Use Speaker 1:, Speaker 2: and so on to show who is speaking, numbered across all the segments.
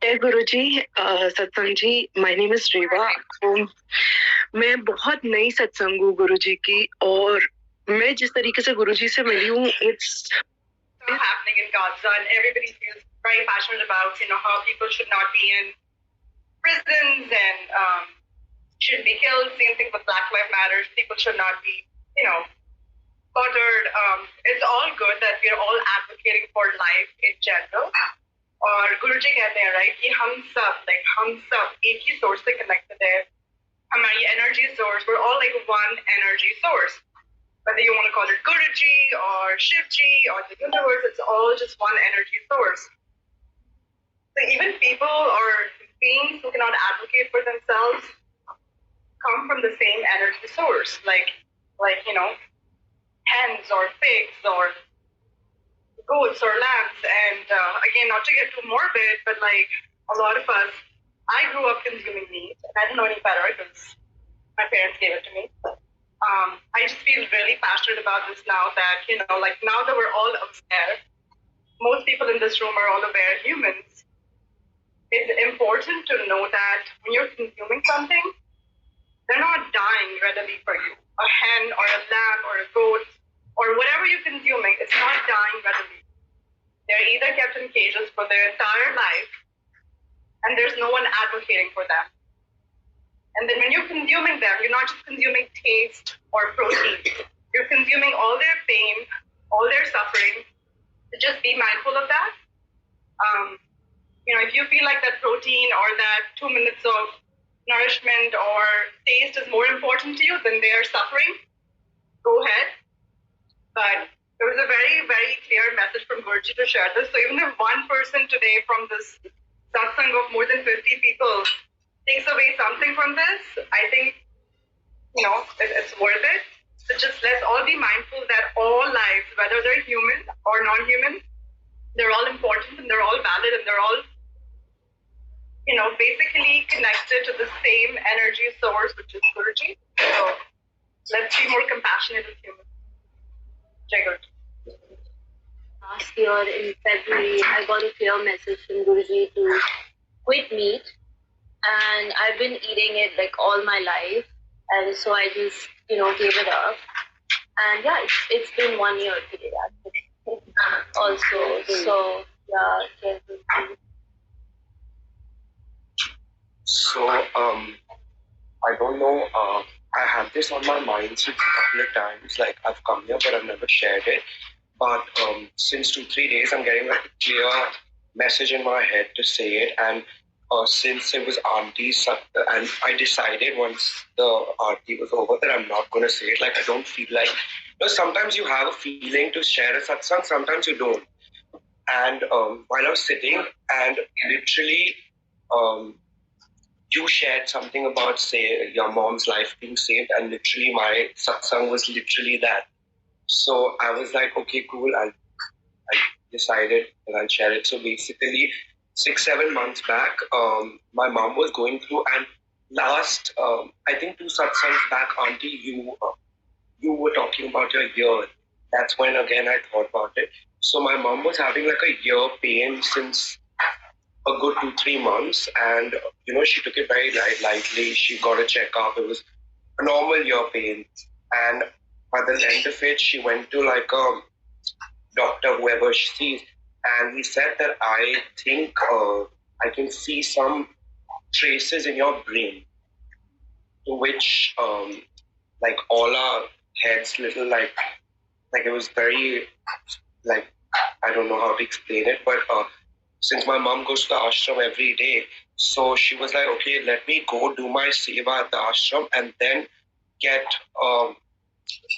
Speaker 1: जय गुरुजी, सत्संग जी। My name is रेवा। तो मैं बहुत नई सत्संग हूँ गुरुजी की, और मैं जिस तरीके से गुरुजी से मिली हूँ, it's happening in Gaza, and everybody feels very passionate about how people should not be in prisons and shouldn't be killed. Same thing with Black Lives Matter. People should not be murdered. It's all good that we're all advocating for life in general. और गुरुजी कहते हैं right कि हम सब एक ही source से connected है. हमारी energy source, we're all like one energy source. Whether you want to call it Guruji or Shivji or the universe, it's all just one energy source. So even people or beings who cannot advocate for themselves come from the same energy source, like hens or pigs or goats or lambs. And again, not to get too morbid, but like a lot of us, I grew up consuming meat, and I didn't know any better because my parents gave it to me. I just feel really passionate about this now that, now that we're all aware, most people in this room are all aware humans, it's important to know that when you're consuming something, they're not dying readily for you. A hen or a lamb or a goat or whatever you're consuming, it's not dying readily. They're either kept in cages for their entire life, and there's no one advocating for them. And then when you're consuming them, you're not just consuming taste or protein. You're consuming all their pain, all their suffering. So just be mindful of that. If you feel like that protein or that 2 minutes of nourishment or taste is more important to you than their suffering, go ahead. But it was a very, very clear message from Guruji to share this. So even if one person today from this satsang of more than 50 people takes away something from this, I think, it's worth it. So just let's all be mindful that all lives, whether they're human or non-human, they're all important and they're all valid and they're all, basically connected to the same energy source, which is Guruji. So let's be more compassionate with humans. Jai Guruji.
Speaker 2: Last year in February, I got a clear message from Guruji to quit meat, and I've been eating it like all my life, and so I just gave it up. And yeah, it's been 1 year today actually. Also, so yeah, Jai Guruji.
Speaker 3: So I don't know. I had this on my mind since a couple of times. Like I've come here, but I've never shared it. But since 2-3 days, I'm getting like a clear message in my head to say it. And since it was Auntie, and I decided once the Aarti was over that I'm not going to say it. Like I don't feel like. Sometimes you have a feeling to share a satsang, sometimes you don't. And while I was sitting, and literally, you shared something about, say, your mom's life being saved, and literally my satsang was literally that. So I was like, okay, cool. I decided that I'll share it. So basically, 6-7 months back, my mom was going through, and last, I think 2 satsangs back, Auntie, you were talking about your ear. That's when again I thought about it. So my mom was having like a ear pain since a good 2-3 months, and she took it very lightly. She got a checkup. It was a normal ear pain, and by the end of it, she went to like a doctor, whoever she sees, and he said that I think I can see some traces in your brain, to which like all our heads, little like it was very like, I don't know how to explain it, but since my mom goes to the ashram every day, so she was like, okay, let me go do my seva at the ashram and then get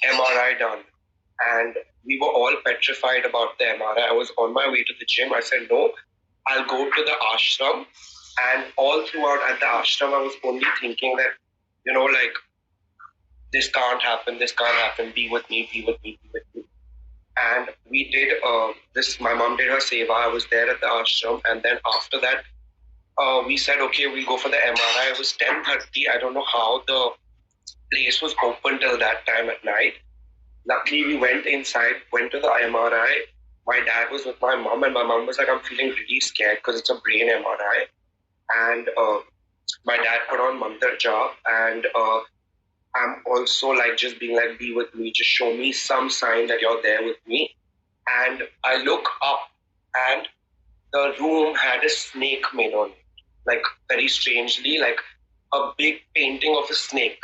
Speaker 3: MRI done. And we were all petrified about the MRI. I was on my way to the gym. I said, no, I'll go to the ashram. And all throughout at the ashram, I was only thinking that, like, this can't happen, be with me, be with me, be with me. And we did this, my mom did her seva, I was there at the ashram, and then after that, we said, okay, we'll go for the MRI. It was 10:30, I don't know how the place was open till that time at night. Luckily, we went inside, went to the MRI. My dad was with my mom, and my mom was like, I'm feeling really scared because it's a brain MRI. and my dad put on mantar jap, and I'm also like just being like, be with me, just show me some sign that you're there with me. And I look up, and the room had a snake made on it, like very strangely, like a big painting of a snake.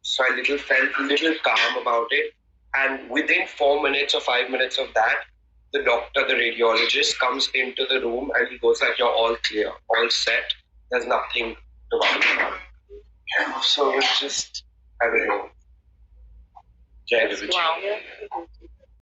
Speaker 3: So I felt a little calm about it. And within 4 minutes or 5 minutes of that, the doctor, the radiologist, comes into the room and he goes like, "You're all clear, all set. There's nothing to worry about." So it's just, I don't know. Jai Guruji.
Speaker 2: Wow.